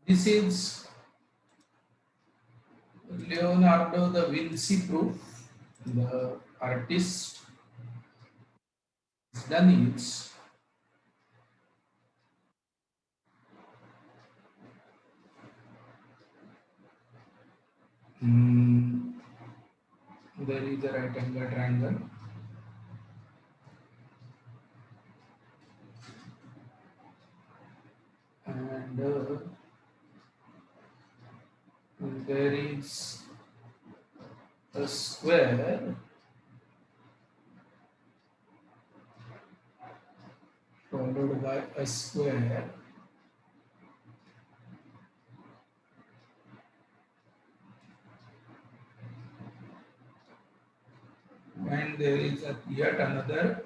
This is Leonardo da Vinci proof. The artist has done it. There is a right angle triangle, and there is a square followed by a square, and there is yet another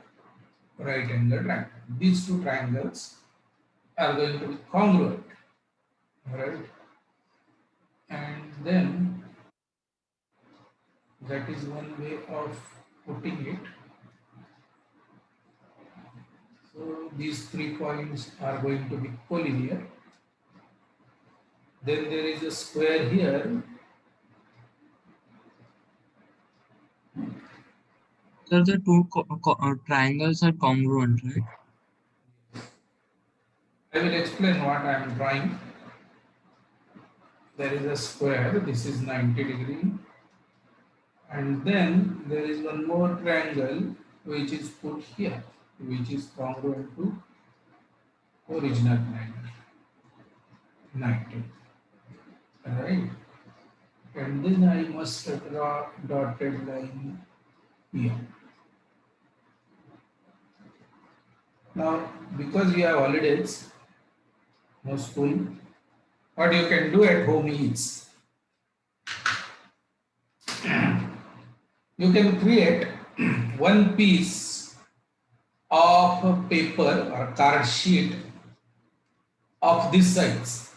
right angle triangle. These two triangles are going to be congruent, right? And then that is one way of putting it. So these 3 points are going to be collinear. Then there is a square here. So the two triangles are congruent, right? I will explain what I am drawing. There is a square, this is 90 degree, and then there is one more triangle which is put here, which is congruent to original triangle, 90, right? And then I must draw dotted line here. Now, because we have holidays, no school, what you can do at home is you can create one piece of paper or card sheet of this size.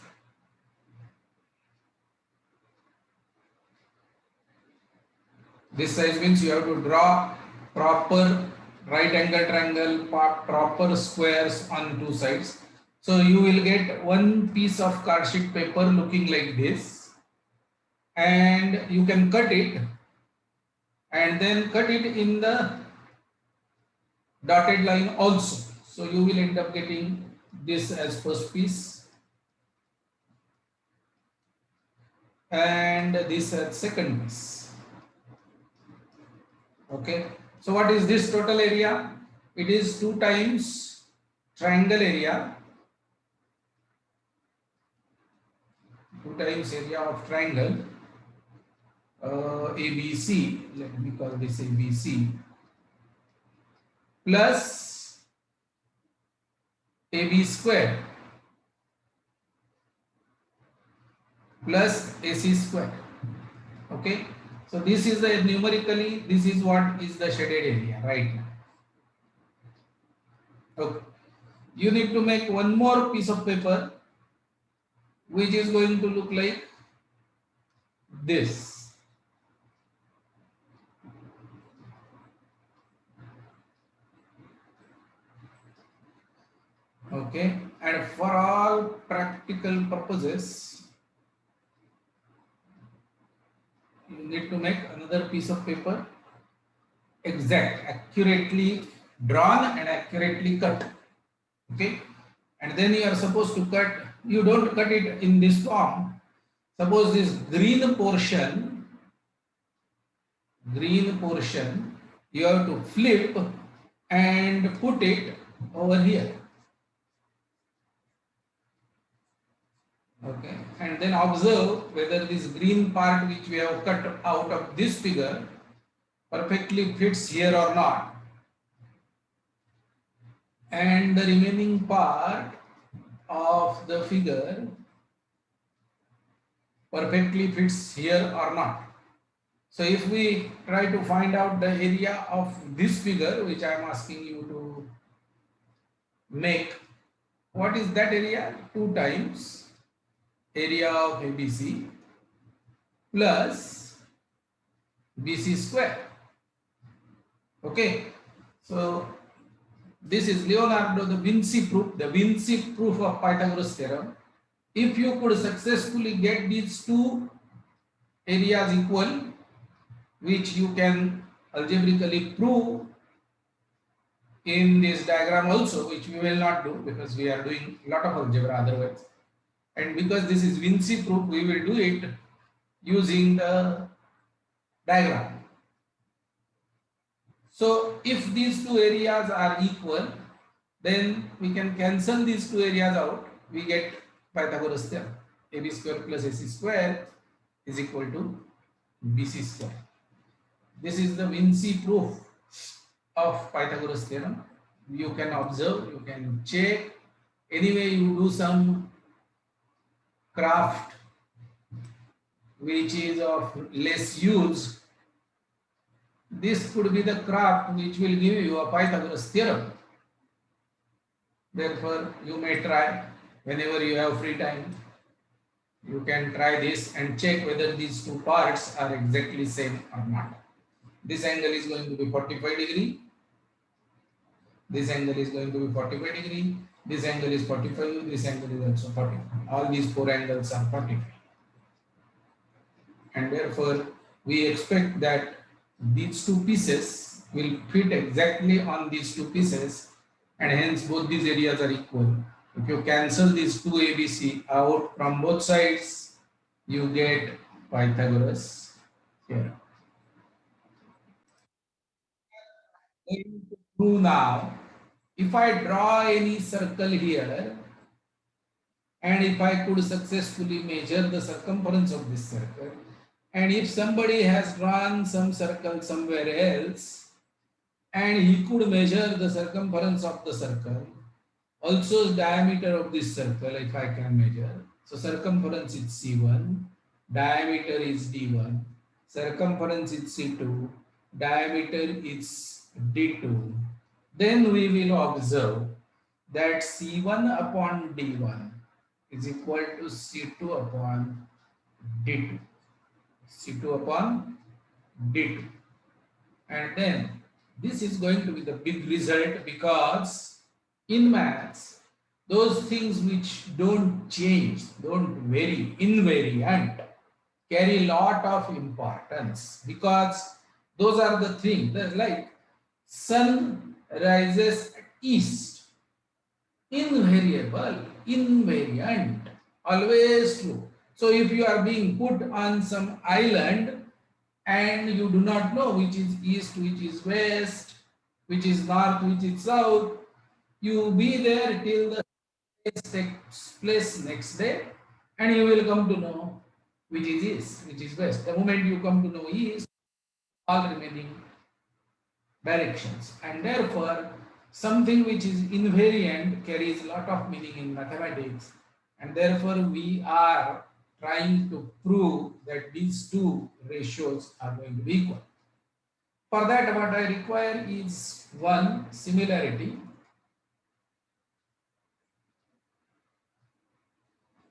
This size means you have to draw proper right angle triangle, proper squares on two sides. So you will get one piece of card sheet paper looking like this, and you can cut it and then cut it in the dotted line also. So you will end up getting this as first piece and this as second piece. Okay, so what is this total area? It is 2 times triangle area, 2 times area of triangle, ABC, let me call this ABC, plus AB square plus AC square. Okay, so this is the numerically, this is what is the shaded area right now. Okay, you need to make one more piece of paper which is going to look like this. Okay, and for all practical purposes, you need to make another piece of paper accurately drawn and accurately cut. Okay, and then you are supposed to cut, you don't cut it in this form. Suppose this green portion you have to flip and put it over here. Okay, and then observe whether this green part which we have cut out of this figure perfectly fits here or not, and the remaining part of the figure perfectly fits here or not. So if we try to find out the area of this figure which I am asking you to make, what is that area? 2 times area of ABC plus BC square. Okay, so this is Leonardo da Vinci proof, the Vinci proof of Pythagoras theorem. if you could successfully get these two areas equal, which you can algebraically prove in this diagram also, which we will not do because we are doing a lot of algebra otherwise. And because this is Vinci proof, we will do it using the diagram. So if these two areas are equal, then we can cancel these two areas out. We get Pythagoras theorem. AB square plus AC square is equal to BC square. This is the Vinci proof of Pythagoras theorem. You can observe, you can check. Anyway, you do some craft which is of less use. This could be the craft which will give you a Pythagoras theorem. Therefore, you may try whenever you have free time. You can try this and check whether these two parts are exactly same or not. This angle is going to be 45 degree. This angle is going to be 45 degree. This angle is 45. This angle is also 45. All these four angles are 45. And therefore, we expect that these two pieces will fit exactly on these two pieces, and hence both these areas are equal. If you cancel these two ABC out from both sides, you get Pythagoras theorem. Going to prove now, if I draw any circle here, and if I could successfully measure the circumference of this circle, and if somebody has drawn some circle somewhere else, and he could measure the circumference of the circle, also diameter of this circle, if I can measure. So circumference is C1, diameter is D1, circumference is C2, diameter is D2. Then we will observe that C1 upon D1 is equal to C2 upon D2. C2 upon D2. And then this is going to be the big result, because in maths, those things which don't change, don't vary, invariant, carry a lot of importance, because those are the things like sun rises at east, invariable, invariant, always true. So if you are being put on some island and you do not know which is east, which is west, which is north, which is south, you be there till the race takes place next day, and you will come to know which is east, which is west. The moment you come to know east, all remaining directions, and therefore something which is invariant carries a lot of meaning in mathematics, and therefore we are trying to prove that these two ratios are going to be equal. For that, what I require is one, similarity,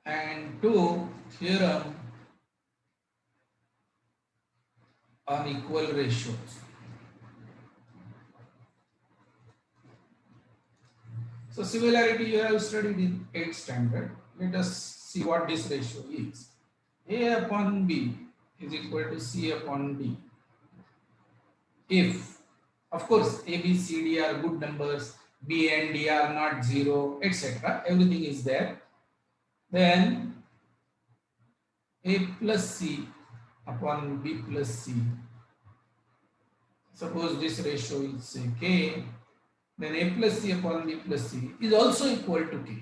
and two, theorem on equal ratios. So similarity you have studied in 8th standard. Let us see what this ratio is. A upon B is equal to C upon D. If, of course, A, B, C, D are good numbers, B and D are not zero, etc. Everything is there. Then A plus C upon B plus C. Suppose this ratio is say K, then A plus C upon B plus C is also equal to K.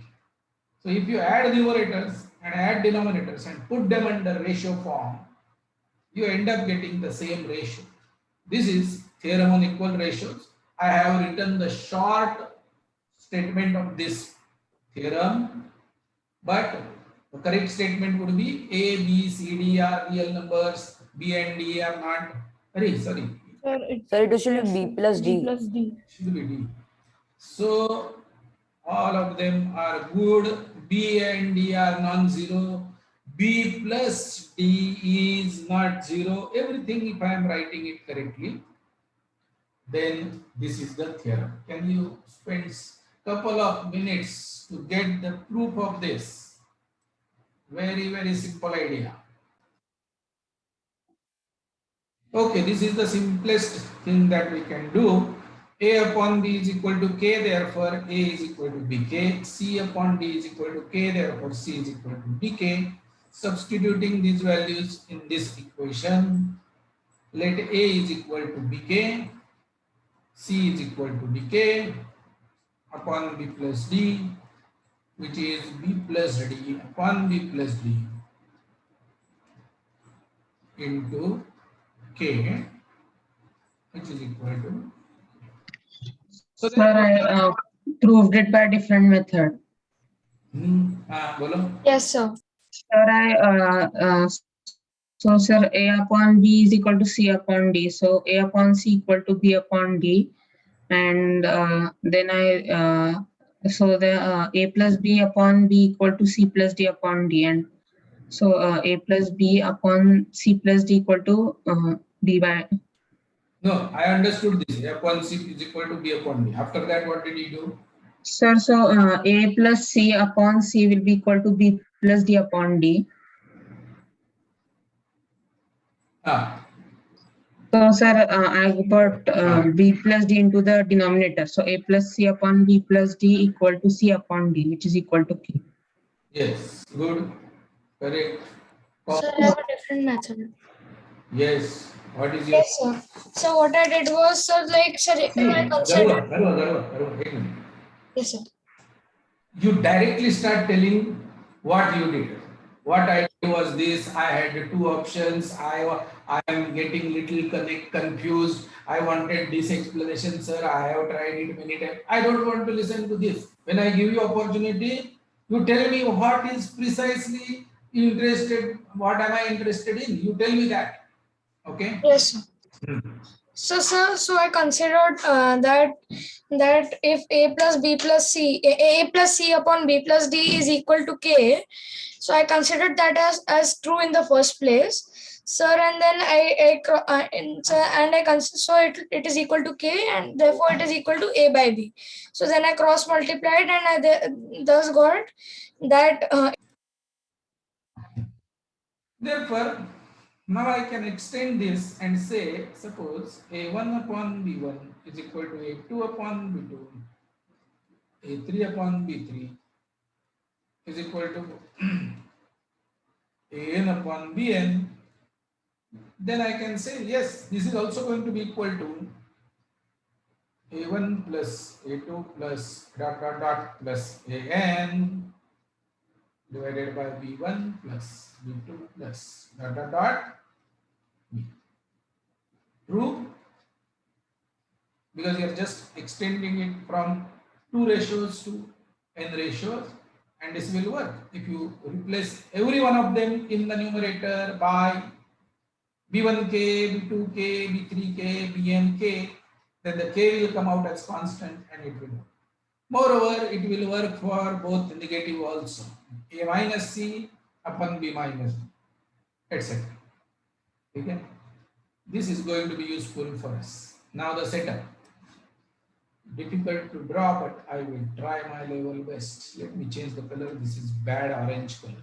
So if you add numerators and add denominators and put them under ratio form, you end up getting the same ratio. This is theorem on equal ratios. I have written the short statement of this theorem, but the correct statement would be A, B, C, D are real numbers, B and D are not. Sorry. Sir, it should be B plus D. Should be D. So all of them are good. B and D are non-zero. B plus D is not zero. Everything, if I am writing it correctly, then this is the theorem. Can you spend couple of minutes to get the proof of this? Very simple idea. Okay, this is the simplest thing that we can do. A upon B is equal to K, therefore A is equal to BK. C upon D is equal to K, therefore C is equal to BK. Substituting these values in this equation, let A is equal to BK, C is equal to BK upon B plus D, which is B plus D upon B plus D into K, which is equal to. So Sir, I proved it by different method. बोलो. Yes, sir. Sir, so sir, A upon B is equal to C upon D. So A upon C equal to B upon D, and then so the A plus B upon B equal to C plus D upon D, and so A plus B upon C plus D equal to D by. No, I understood this. A upon C is equal to B upon D. After that, what did he do? Sir, so A plus C upon C will be equal to B plus D upon D. So, sir, I got B plus D into the denominator. So, A plus C upon B plus D equal to C upon D, which is equal to K. Yes, good, correct. Sir, I have a different method. Yes, what is your? Yes, sir. So what I did was, sir, like, sir, if I consider. Garva, 1 minute. Yes, sir. You directly start telling what you did. What I did was this. I had two options. I am getting little confused. I wanted this explanation, sir. I have tried it many times. I don't want to listen to this. When I give you opportunity, you tell me what is precisely interested. What am I interested in? You tell me that. Okay. Yes, sir. So, sir, so I considered that if A plus B plus C, A plus C upon B plus D is equal to K, so I considered that as true in the first place, sir, and then so it is equal to K, and therefore it is equal to A by B. So then I cross multiplied, and I thus got that. Therefore, now I can extend this and say, suppose A1 upon B1 is equal to A2 upon B2, A3 upon B3 is equal to AN upon BN, then I can say, yes, this is also going to be equal to A1 plus A2 plus dot dot dot plus AN divided by B1 plus B2 plus dot dot dot B. True? Because you are just extending it from 2 ratios to n ratios, and this will work. If you replace every one of them in the numerator by B1k, B2k, B3k, Bnk, then the k will come out as constant and it will work. Moreover, it will work for both negative also. A minus C upon B minus D, etc. Okay? This is going to be useful for us. Now the setup. Difficult to draw, but I will try my level best. Let me change the color. This is bad orange color.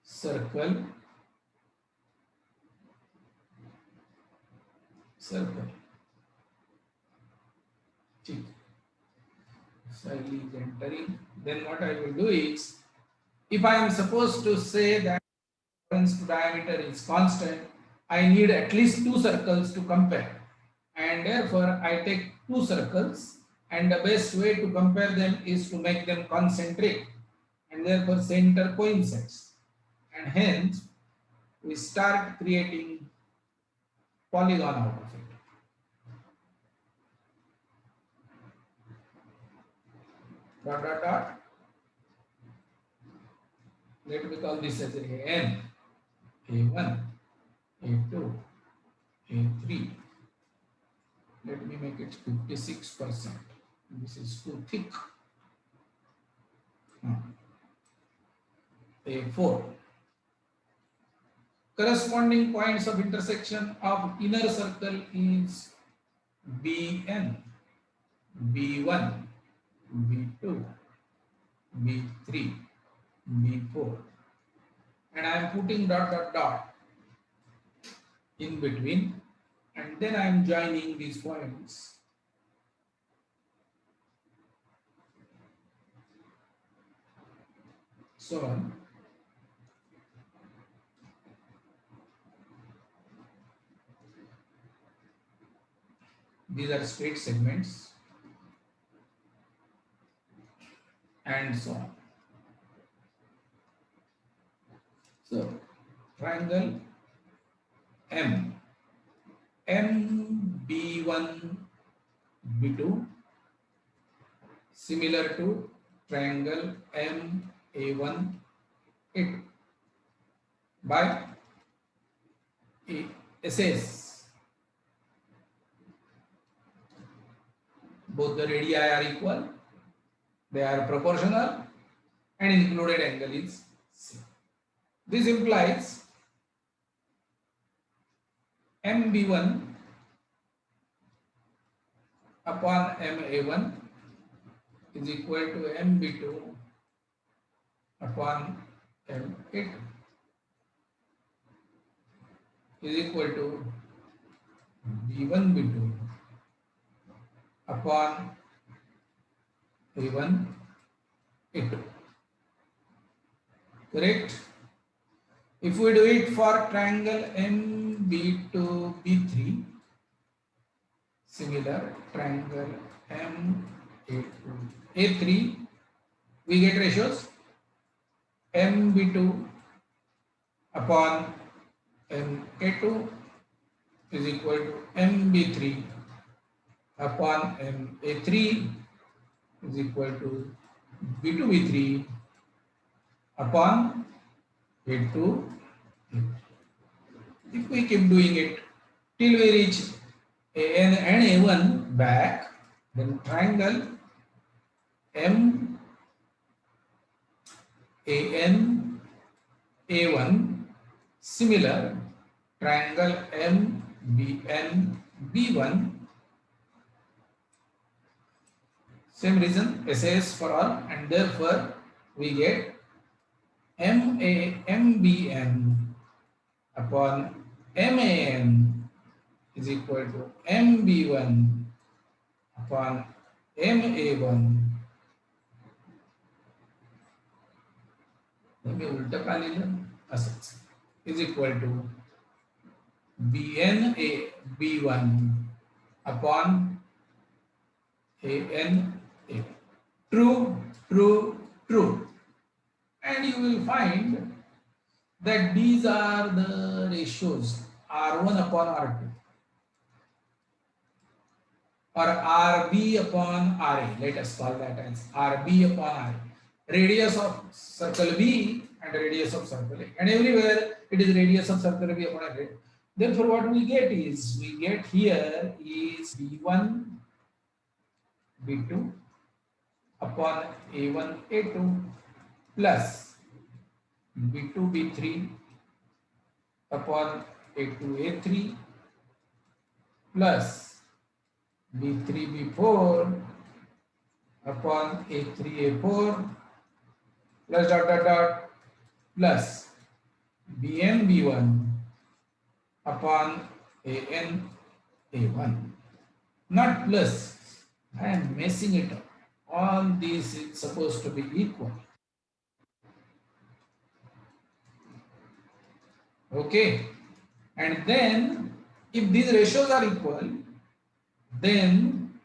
Circle, circle. Tick. Slightly is entering. Then what I will do is, if I am supposed to say that reference to diameter is constant, I need at least 2 circles to compare. And therefore, I take 2 circles, and the best way to compare them is to make them concentric, and therefore center coincides. And hence, we start creating polygon out of it. Dot dot dot. Let me call this as AN, A1, A2, A3. Let me make it 56%. This is too thick. A4. Corresponding points of intersection of inner circle is Bn, B1, B2, B3, B4, and I am putting dot dot dot in between, and then I am joining these points. So on. These are straight segments, and so on. So triangle MB1 B2 similar to triangle MA1 A2 by SS. Both the radii are equal, they are proportional, and included angle is same. This implies MB1 upon MA1 is equal to MB2 upon MA2 is equal to B1 B2 upon A1 A2. Correct? If we do it for triangle MB2 B3, similar triangle MA2 A3, we get ratios MB2 upon MA2 is equal to MB3 upon MA3 is equal to B2 B3 upon A2. If we keep doing it till we reach AN and A1 back, then triangle M AN A1 similar triangle MBN B1, same reason SAS for all, and therefore we get MBN upon MAN is equal to MB1 upon MA1. मी उलट का लिहिलं असंच is equal to BNA B1 upon ANA. True, true, true. And you will find that these are the ratios R1 upon R2 or RB upon RA. Let us call that as RB upon RA. Radius of circle B and radius of circle A. And everywhere it is radius of circle B upon RA. Therefore, what we get is, we get here is B1, B2 upon A1, A2 plus B2, B3 upon A2, A3 plus B3, B4 upon A3, A4 plus dot dot dot plus Bn, B1 upon An, A1. Not plus. I am messing it up. All these is supposed to be equal. Okay. And then if these ratios are equal, then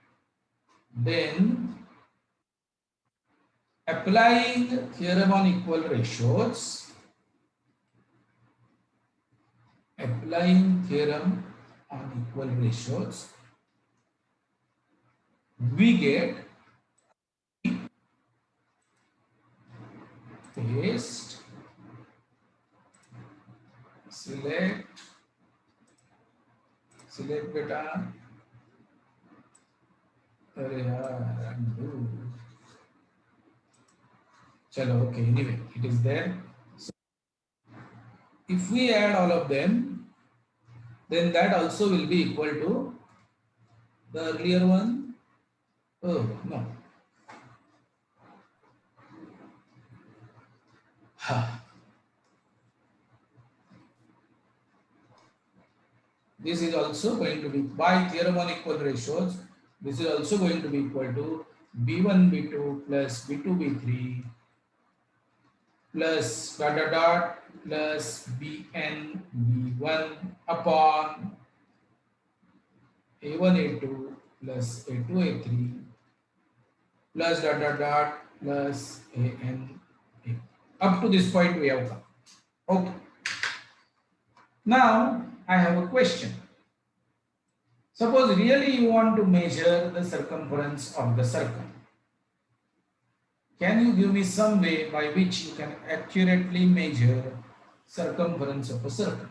applying theorem on equal ratios, we get paste, select beta, अरे यार undo. Chalo, okay, anyway, it is there. So if we add all of them, then that also will be equal to the earlier one. Oh no, This is also going to be by theorem on equal ratios. This is also going to be equal to B1 B2 plus B2 B3 plus dot dot dot plus Bn B1 upon A1 A2 plus A2 A3 plus dot dot dot plus An A. Up to this point we have come. Okay. Now I have a question. Suppose really you want to measure the circumference of the circle. Can you give me some way by which you can accurately measure circumference of a circle?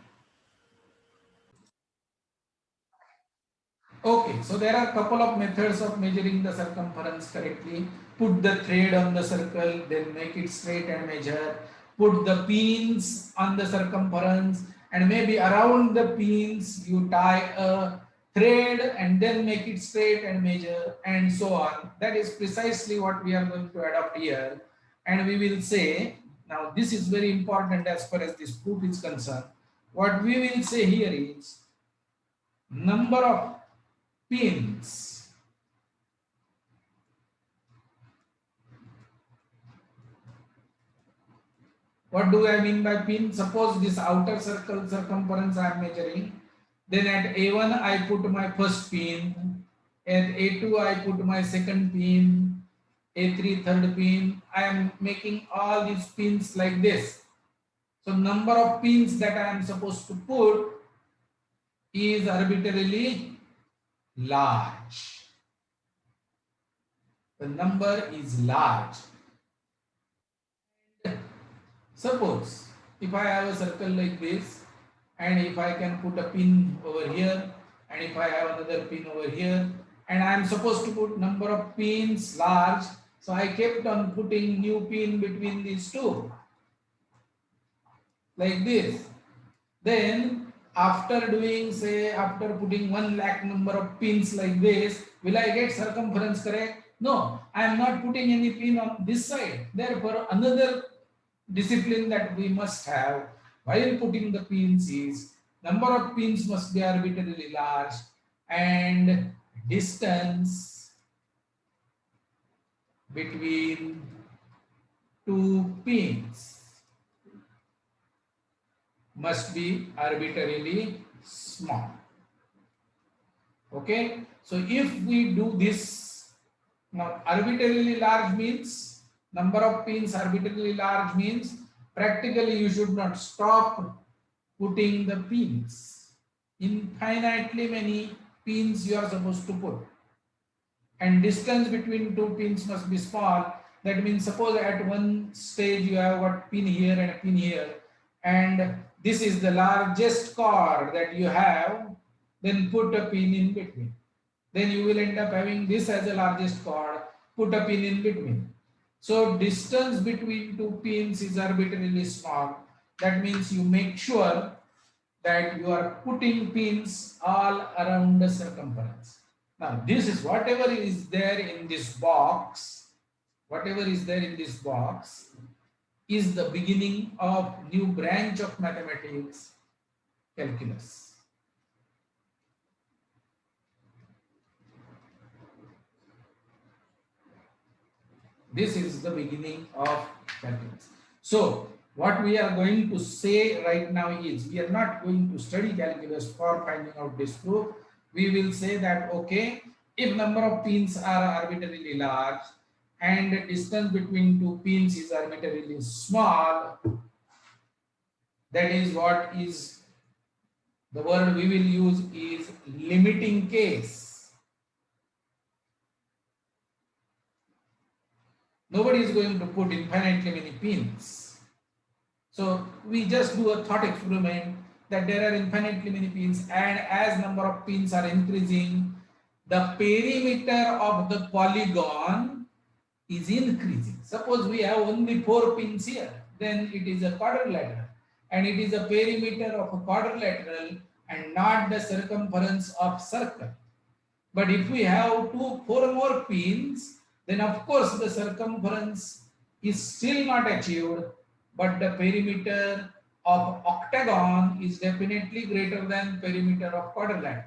Okay, so there are a couple of methods of measuring the circumference correctly. Put the thread on the circle, then make it straight and measure. Put the pins on the circumference, and maybe around the pins you tie a thread and then make it straight and measure, and so on. That is precisely what we are going to adopt here. And we will say, now this is very important as far as this proof is concerned. What we will say here is number of pins What do I mean by pin? Suppose this outer circle circumference I am measuring, then at A1 I put my first pin, at A2 I put my second pin, A3 third pin. I am making all these pins like this. So number of pins that I am supposed to put is arbitrarily large. The number is large. Suppose if I have a circle like this, and if I can put a pin over here, and if I have another pin over here, and I am supposed to put number of pins large, so I kept on putting new pin between these two like this. Then after doing, say, after putting 1 lakh number of pins like this, will I get circumference correct? No, I am not putting any pin on this side. Therefore another discipline that we must have while putting the pins is number of pins must be arbitrarily large and distance between two pins must be arbitrarily small. Okay, so if we do this, now arbitrarily large means number of pins arbitrarily large means practically you should not stop putting the pins. Infinitely many pins you are supposed to put, and distance between two pins must be small. That means suppose at one stage you have got pin here and a pin here, and this is the largest cord that you have, then put a pin in between. Then you will end up having this as the largest cord, put a pin in between. So distance between two pins is arbitrarily small. That means you make sure that you are putting pins all around the circumference. Now this is whatever is there in this box, whatever is there in this box is the beginning of new branch of mathematics, calculus. This is the beginning of calculus. So what we are going to say right now is we are not going to study calculus for finding out this proof. We will say that, okay, if number of pins are arbitrarily large and the distance between two pins is arbitrarily small, that is what is the word we will use is limiting case. Nobody is going to put infinitely many pins. So we just do a thought experiment that there are infinitely many pins, and as number of pins are increasing, the perimeter of the polygon is increasing. Suppose we have only 4 pins here, then it is a quadrilateral, and it is a perimeter of a quadrilateral and not the circumference of circle. But if we have 4 more pins, then of course the circumference is still not achieved, but the perimeter of octagon is definitely greater than perimeter of quadrilateral.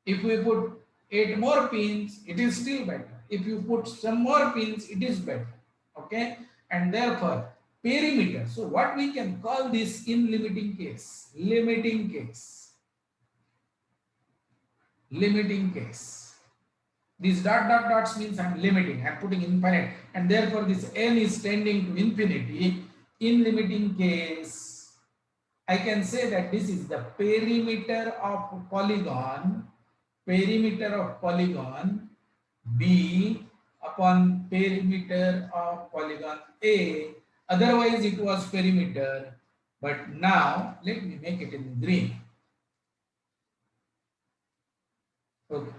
If we put 8 more pins, it is still better. If you put some more pins, it is better. Okay, and therefore perimeter. So what we can call this in limiting case? Limiting case. Limiting case. These dots means I'm limiting, I'm putting infinite, and therefore this n is tending to infinity. In limiting case, I can say that this is the perimeter of polygon B upon perimeter of polygon A. Otherwise it was perimeter, but now let me make it in green. Okay.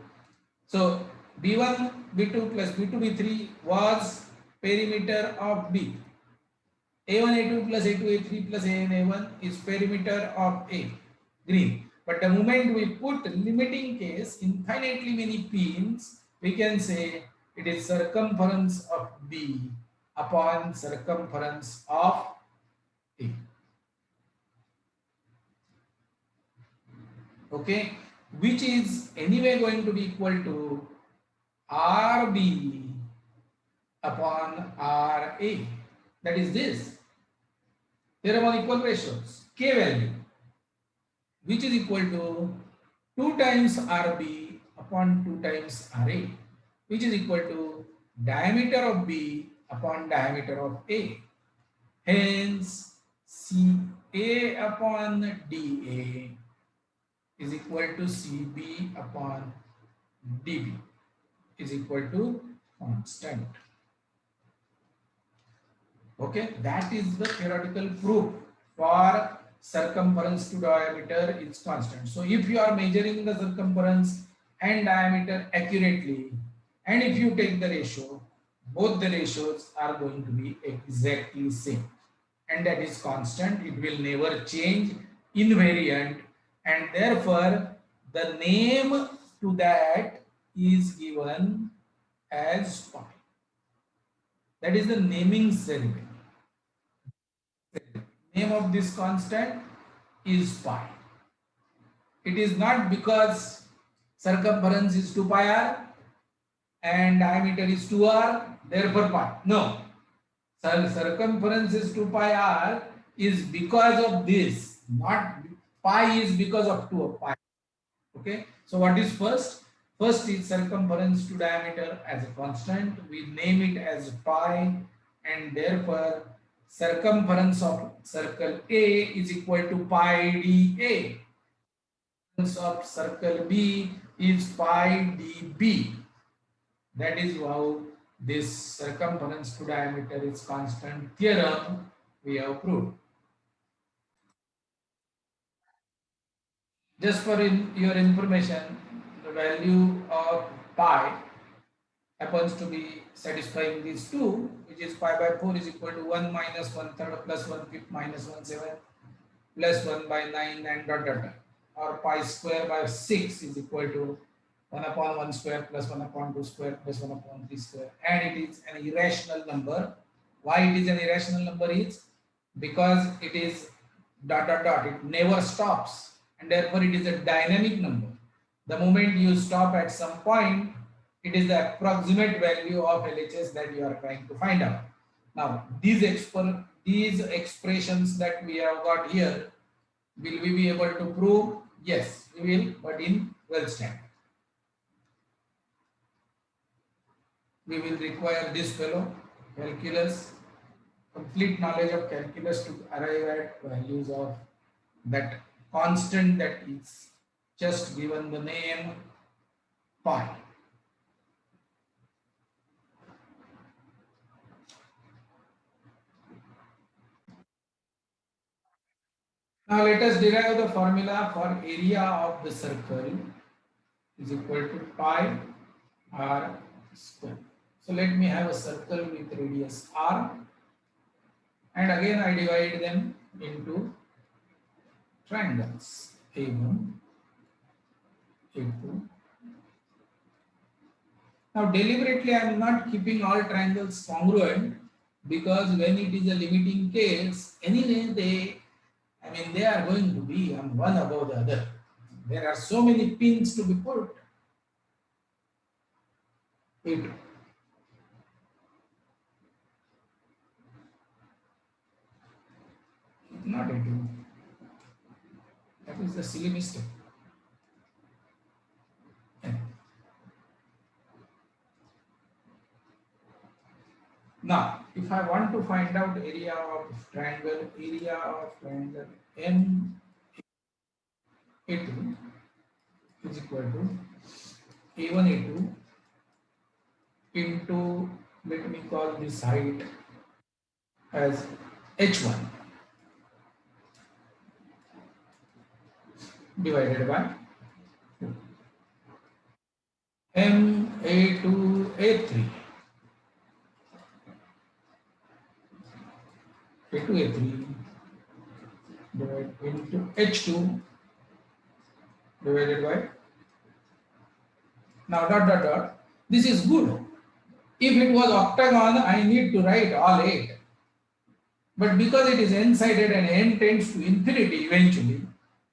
So B1, B2 plus B2, B3 was perimeter of B. A1, A2 plus A2, A3 plus AN, A1 is perimeter of A, green. But the moment we put limiting case, infinitely many pins, we can say it is circumference of B upon circumference of A. Okay, which is anyway going to be equal to RB upon RA. That is this theorem on equal ratios. K value, which is equal to 2 times RB upon 2 times RA, which is equal to diameter of B upon diameter of A. Hence, CA upon DA is equal to CB upon DB is equal to constant. Okay, that is the theoretical proof for circumference to diameter is constant. So if you are measuring the circumference and diameter accurately, and if you take the ratio, both the ratios are going to be exactly same, and that is constant. It will never change, invariant, and therefore the name to that is given as pi. That is the naming ceremony. Name of this constant is pi. It is not because circumference is 2 pi r and diameter is 2r, therefore pi. No. Circumference is 2 pi r is because of this, not pi is because of 2 of pi. Okay. So what is first? First is circumference to diameter as a constant. We name it as pi, and therefore circumference of circle A is equal to pi dA. Circumference of circle B is pi dB. That is how this circumference to diameter is constant theorem we have proved. Just for your information, the value of pi happens to be satisfying these two, which is pi by 4 is equal to 1 minus 1/3 plus 1/5 minus 1/7 plus 1 by 9 and dot dot dot, or pi square by 6 is equal to 1 upon 1 square plus 1 upon 2 square plus 1 upon 3 square, and it is an irrational number. Why it is an irrational number is because it is dot dot dot, it never stops, and therefore it is a dynamic number. The moment you stop at some point, it is the approximate value of LHS that you are trying to find out. Now, these expressions that we have got here, will we be able to prove? Yes, we will, but in 12th standard. We will require this fellow, calculus, complete knowledge of calculus to arrive at values of that constant that is just given the name pi. Now let us derive the formula for area of the circle is equal to pi r square. So let me have a circle with radius r, and again I divide them into triangles A1, A2. Now deliberately I am not keeping all triangles congruent, because when it is a limiting case, anyway they are going to be on one above the other. There are so many pins to be put. A2. Not A2. That is the silly mistake. Yeah. Now, if I want to find out area of triangle M A2 is equal to A1 A2 into, let me call this height as H1 divided by M A2 A3 A2 A3 divided into H2 divided by, now dot. This is good. If it was octagon, I need to write all 8. But because it is n-sided and n tends to infinity eventually,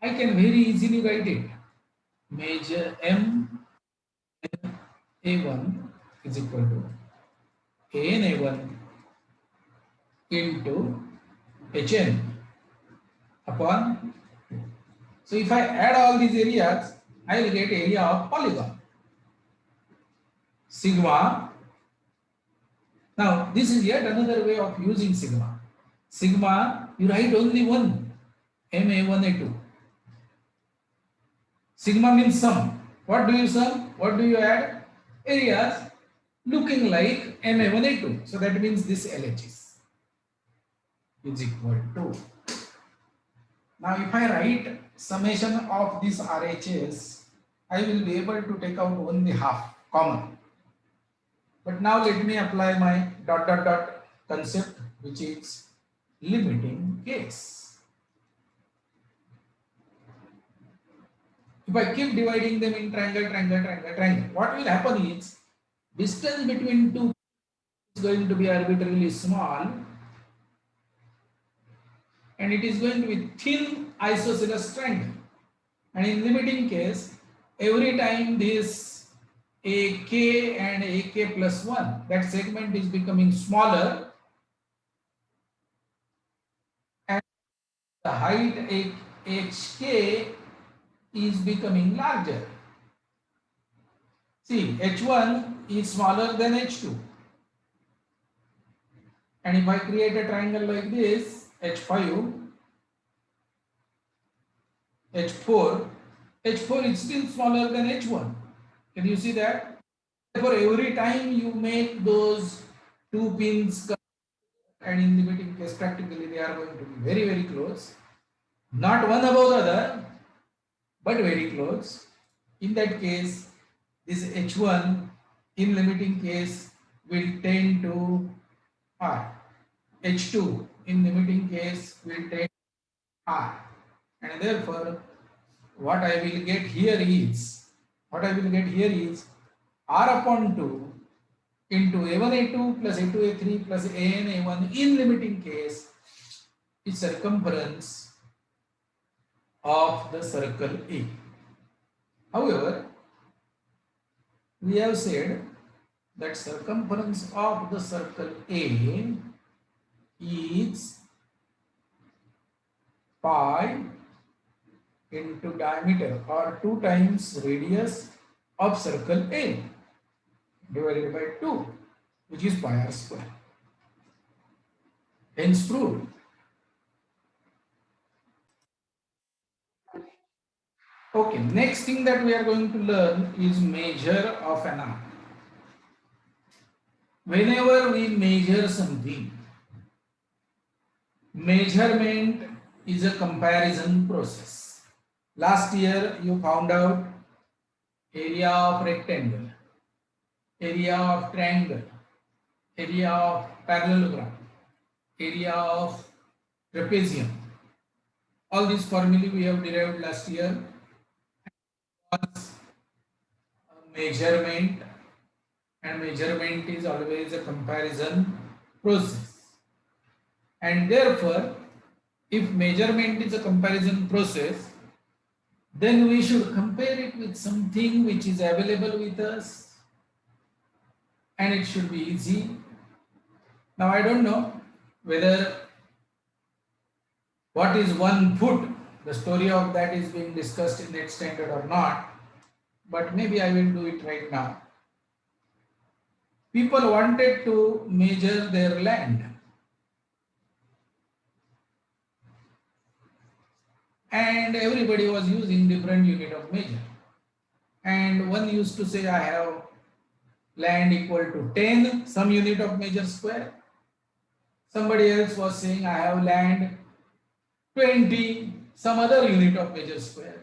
I can very easily write it. Major M A1 is equal to An A1 into Hn upon. So if I add all these areas, I will get area of polygon. Sigma. Now this is yet another way of using sigma. Sigma, you write only one, MA1 A2. Sigma means sum. What do you sum? What do you add? Areas looking like MA1 A2. So that means this LHS is equal to. Now if I write summation of this RHS, I will be able to take out only half common. But now let me apply my dot concept, which is limiting case. If I keep dividing them in triangle, what will happen is distance between two is going to be arbitrarily small and it is going to be thin isosceles triangle. And in limiting case, every time this AK and AK plus 1, that segment is becoming smaller and the height HK is becoming larger. See, H1 is smaller than H2. And if I create a triangle like this, H5, H4 is still smaller than H1. Can you see that? Therefore, every time you make those two pins come, and in limiting case, practically they are going to be very, very close. Not one above the other, but very close. In that case, this H1 in limiting case will tend to R. H2 in limiting case will tend to R. And therefore, what I will get here is R upon 2 into A1 A2 plus A2 A3 plus AN A1 in limiting case is circumference of the circle A. However, we have said that circumference of the circle A is pi into diameter or 2 times radius of circle A divided by 2, which is pi r square. Hence proved. Okay, next thing that we are going to learn is measure of an arc. Whenever we measure something, measurement is a comparison process. Last year you found out area of rectangle, area of triangle, area of parallelogram, area of trapezium. All these formulae we have derived last year. Measurement, and measurement is always a comparison process. And therefore, if measurement is a comparison process, then we should compare it with something which is available with us, and it should be easy. Now I don't know whether what is 1 foot, the story of that is being discussed in next standard or not, but maybe I will do it right now. People wanted to measure their land, and everybody was using different unit of measure. And one used to say, I have land equal to 10, some unit of measure square. Somebody else was saying, I have land 20, some other unit of measure square.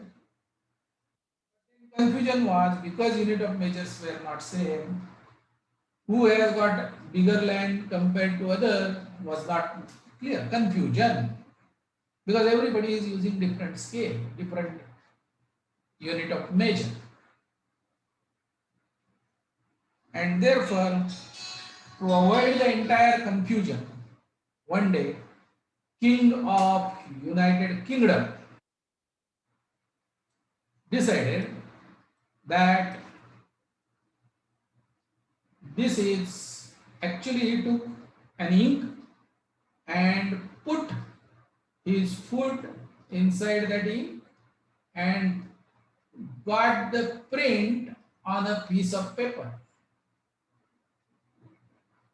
Confusion was because unit of measures were not same. Who has got bigger land compared to other was not clear. Confusion. Because everybody is using different scale, different unit of measure. And therefore, to avoid the entire confusion, one day, King of United Kingdom decided that this is actually, he took an ink and put his foot inside that ink and got the print on a piece of paper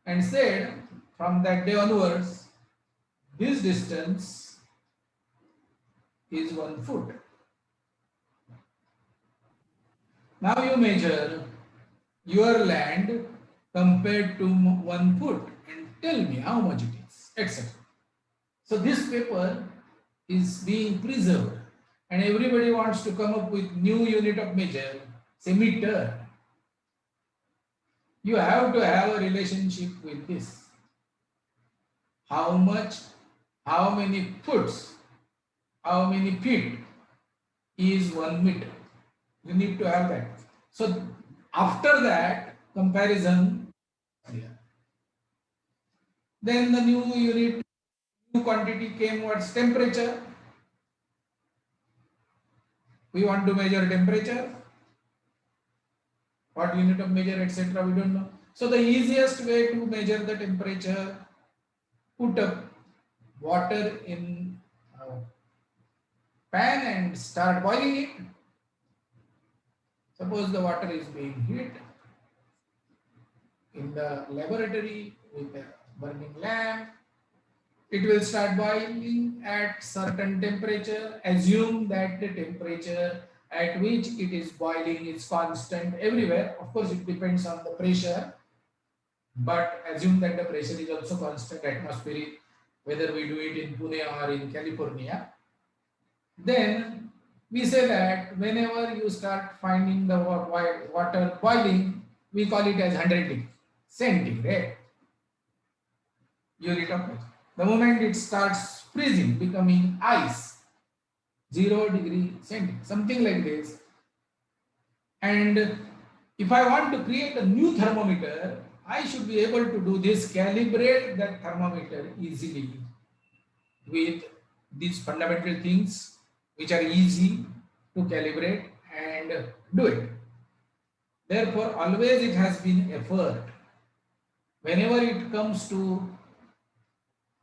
and said, from that day onwards, this distance is 1 foot. Now you measure your land compared to 1 foot and tell me how much it is, etc. So this paper is being preserved, and everybody wants to come up with new unit of measure, say meter. You have to have a relationship with this. How much, how many foots, how many feet is 1 meter. You need to have that. So after that comparison, then the new unit, new quantity came, what's temperature. We want to measure temperature. What unit of measure, etc. we don't know. So the easiest way to measure the temperature, put up water in a pan and start boiling it. Suppose the water is being heated in the laboratory with a burning lamp. It will start boiling at certain temperature. Assume that the temperature at which it is boiling is constant everywhere. Of course, it depends on the pressure, but assume that the pressure is also constant atmospheric, whether we do it in Pune or in California. Then we say that whenever you start finding the water boiling, we call it as 100 degrees centigrade unit of measure. The moment it starts freezing, becoming ice, 0 degree centigrade, something like this. And if I want to create a new thermometer, I should be able to do this, calibrate that thermometer easily with these fundamental things which are easy to calibrate and do it. Therefore, always it has been effort. Whenever it comes to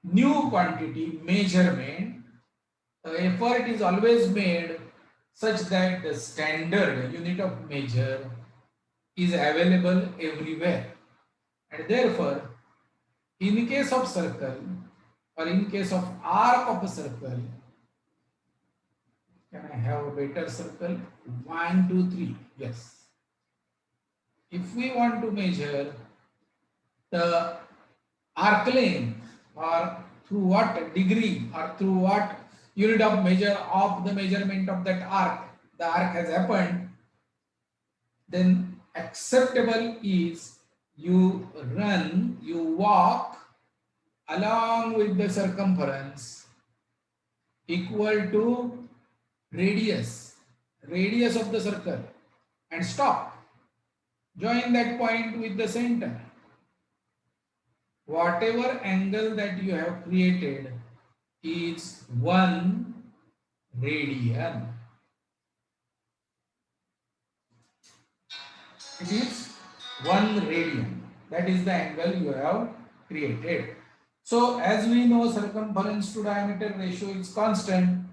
new quantity measurement, the effort is always made such that the standard unit of measure is available everywhere. And therefore, in case of circle or in case of arc of a circle, can I have a better circle? 1, 2, 3. Yes. If we want to measure the arc length, or through what degree or through what unit of measure of the measurement of that arc the arc has happened, then acceptable is you walk along with the circumference equal to radius of the circle and stop. Join that point with the center. whatever angle that you have created is 1 radian. It is 1 radian. That is the angle you have created. So as we know, circumference to diameter ratio is constant.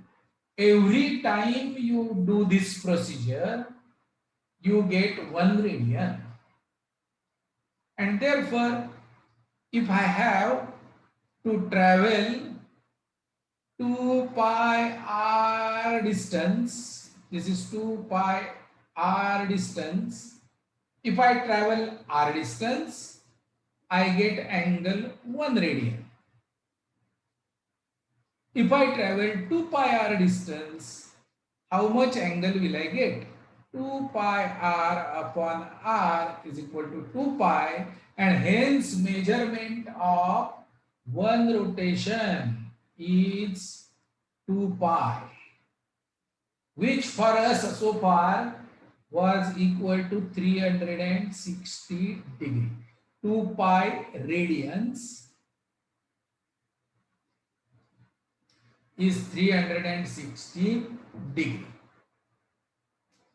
Every time you do this procedure, you get 1 radian. And therefore, if I have to travel 2 pi r distance, this is 2 pi r distance. If I travel r distance, I get angle 1 radian. If I travel 2 pi r distance, how much angle will I get? 2 pi r upon r is equal to 2 pi, and hence measurement of one rotation is 2 pi, which for us so far was equal to 360 degree. 2 pi radians is 360 degree.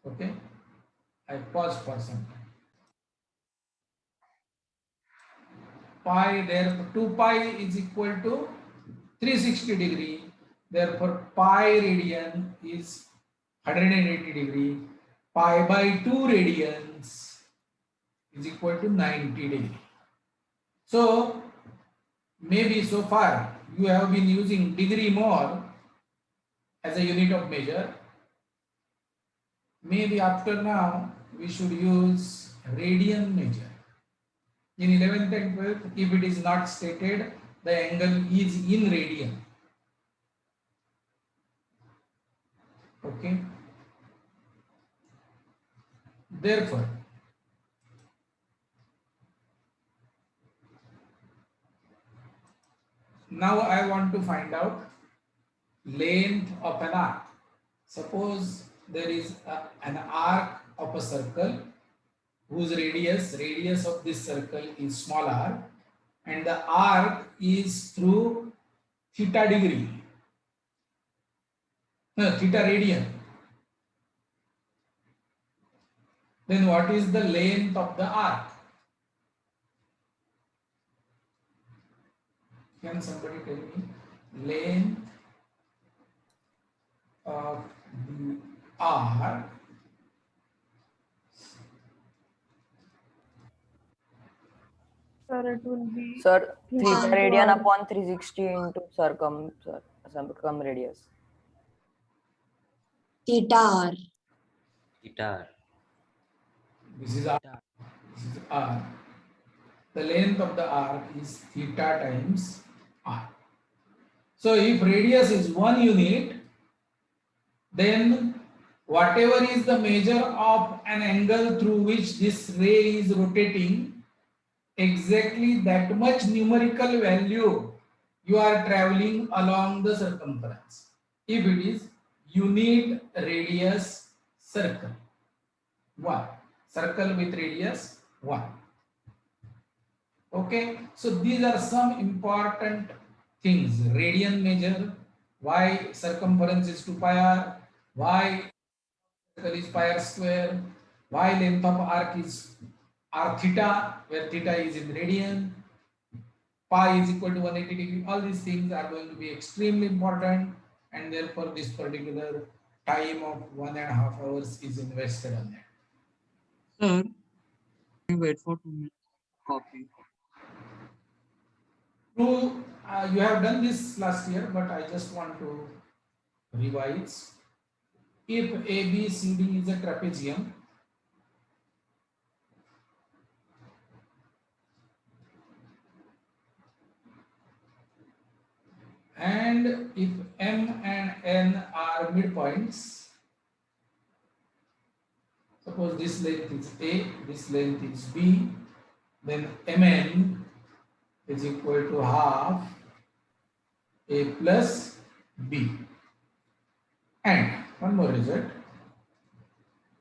Okay, I pause for some time. Pi, therefore 2 pi is equal to 360 degree. Therefore pi radian is 180 degree. Pi by 2 radians is equal to 90 degree. So maybe so far you have been using degree more as a unit of measure. Maybe after now we should use radian measure. In 11th and 12th, if it is not stated, the angle is in radian. Okay. Therefore, now I want to find out length of an arc. Suppose there is an arc of a circle whose radius of this circle is small r, and the arc is through theta degree, no, theta radian. Then what is the length of the arc? Can somebody tell me length of the arc? Sir, it will be Sir, theta theta into radian r. upon 360 into circum radius. Theta r. Guitar. This is r. This is r. The length of the arc is theta times r. So if radius is 1 unit, then whatever is the measure of an angle through which this ray is rotating, exactly that much numerical value you are traveling along the circumference. If it is unit radius circle 1, circle with radius 1. Okay, so these are some important things. Radian measure, why circumference is 2 pi r, why circle is pi r square, why length of arc is r theta, where theta is in radian, pi is equal to 180 degree. All these things are going to be extremely important, and therefore this particular time of 1.5 hours is invested on that. Sir, can you wait for 2 minutes? Copy. True, you have done this last year, but I just want to revise. If ABCD is a trapezium, and if M and N are midpoints, suppose this length is A, this length is B, then Mn is equal to half A plus B. And one more result,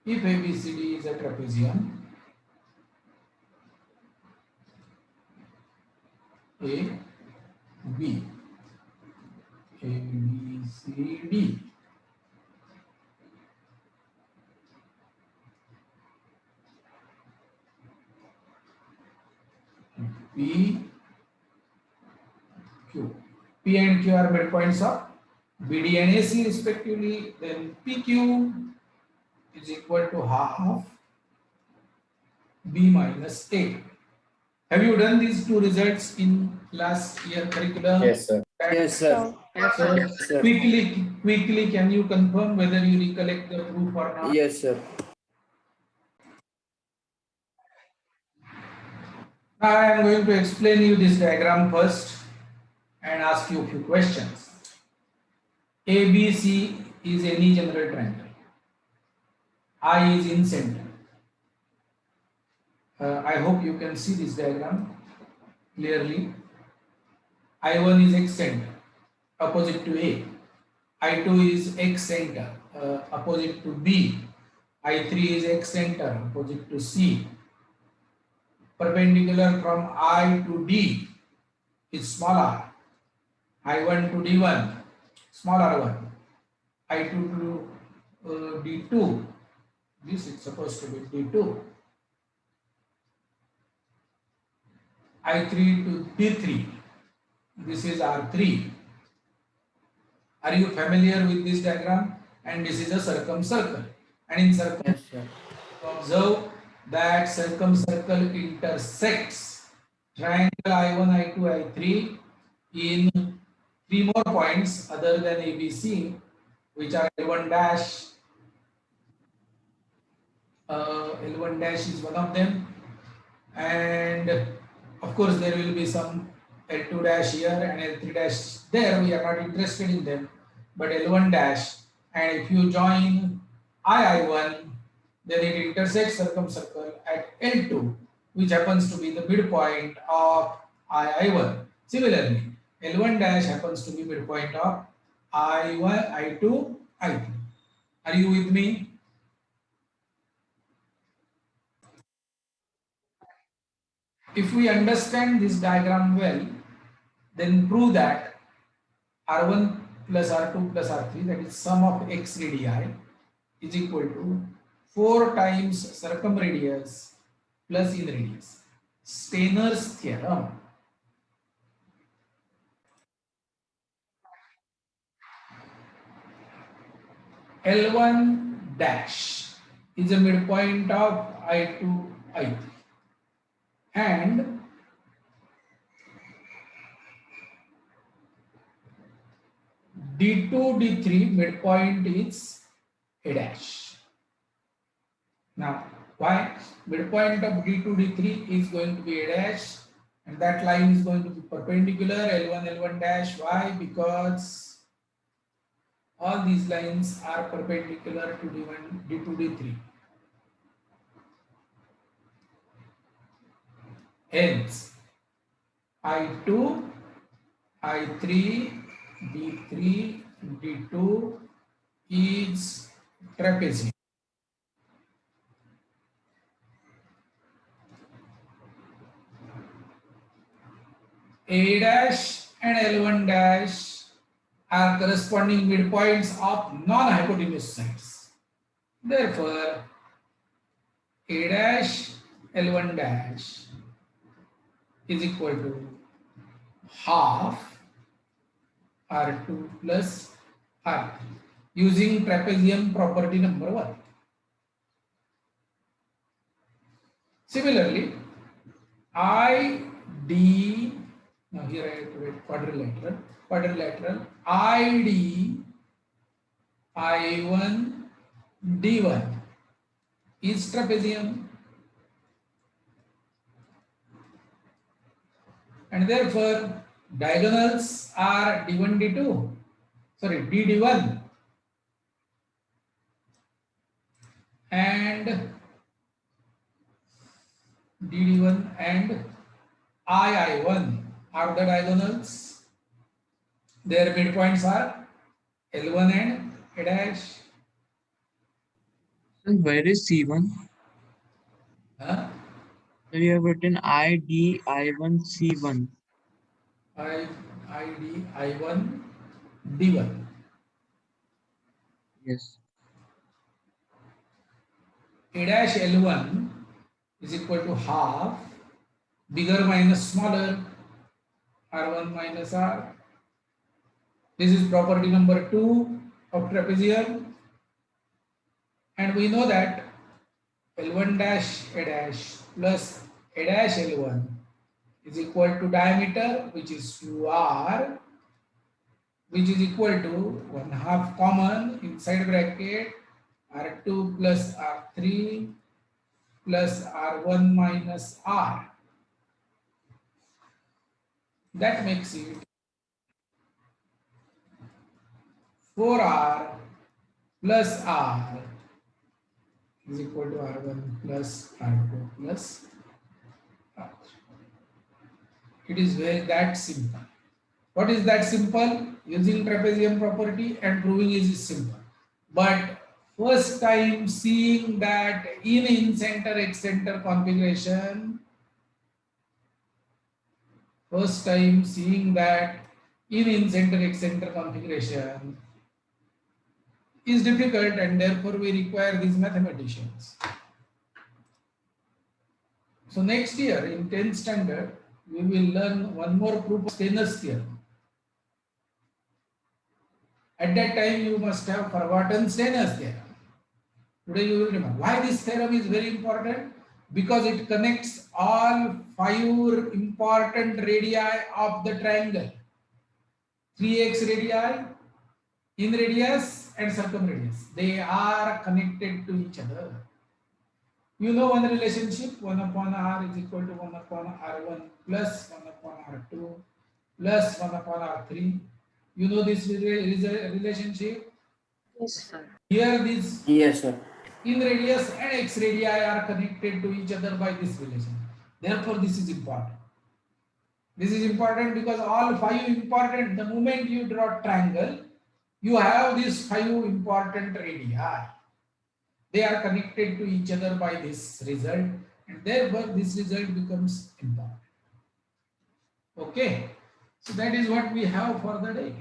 if ABCD is a trapezium, A, B, A, B, C, D. P, Q. P and Q are midpoints of BD and AC respectively. Then PQ is equal to half B minus A. Have you done these two results in last year curriculum? Yes, sir. Yes, sir. So Yes, sir. quickly, can you confirm whether you recollect the proof or not? Yes, sir. Now I am going to explain you this diagram first and ask you a few questions. ABC is any general triangle. I is in center. I hope you can see this diagram clearly. I1 is X center, opposite to A. I2 is X center, opposite to B. I3 is X center, opposite to C. Perpendicular from I to D is small r. I1 to D1, small r1. I2 to D2, this is supposed to be D2. I3 to D3, this is R3. Are you familiar with this diagram? And this is a circumcircle. And in circumcircle, Yes, sir. observe that circumcircle intersects triangle I1, I2, I3 in three more points other than ABC, which are L1 dash. L1 dash is one of them, and of course there will be some L2 dash here and L3 dash there. We are not interested in them, but L1 dash, and if you join I1, then it intersects circumcircle at L2, which happens to be the midpoint of I1. Similarly, L1 dash happens to be midpoint of I1, I2, I3. Are you with me? If we understand this diagram well, then prove that R1 plus R2 plus R3, that is sum of x radii, is equal to 4 times circumradius plus in radius. Stainer's theorem. L1 dash is a midpoint of I2, I3, and D2, D3 midpoint is A dash. Now, why? Midpoint of D2, D3 is going to be A dash, and that line is going to be perpendicular L1, L1 dash. Why? Because all these lines are perpendicular to D1, D2, D3. Hence, I2, I3, D3, D2 is trapezium. A dash and L1 dash are corresponding midpoints of non-hypotenuse sides. Therefore, A dash L1 dash is equal to half R2 plus R3 using trapezium property number 1. Similarly, ID, now here I have to write quadrilateral, ID, I1, D1 is trapezium, and therefore diagonals are D1, D2, sorry, DD1 and DD1 and II1 are the diagonals. Their midpoints are L1 and A dash. So where is C1? Huh? So you have written ID, I1, C1. ID I1 D1. Yes. A dash L1 is equal to half bigger minus smaller R1 minus R. This is property number 2 of trapezium, and we know that L1 dash A dash plus A dash L1 is equal to diameter, which is 2R, which is equal to 1/2 common inside bracket R2 plus R3 plus R1 minus R. That makes it 4R plus R is equal to R1 plus R2 plus R3. It is very that simple. What is that simple? Using trapezium property and proving is simple. But first time seeing that in center excenter configuration, first time seeing that in center excenter configuration is difficult, and therefore we require these mathematicians. So next year in 10th standard, we will learn one more proof of Stainer's theorem. At that time, you must have forgotten Stainer's theorem. Today you will remember. Why this theorem is very important? Because it connects all 5 important radii of the triangle. 3x radii, in radius and circumradius. They are connected to each other. You know one relationship, 1 upon R is equal to 1 upon R1 plus 1 upon R2 plus 1 upon R3. You know this relationship? Yes. Sir. Here this Yes, sir. in radius and x radii are connected to each other by this relation. Therefore, this is important. This is important because all 5 important, the moment you draw triangle, you have these 5 important radii. They are connected to each other by this result, and therefore this result becomes important. Okay, so that is what we have for the day.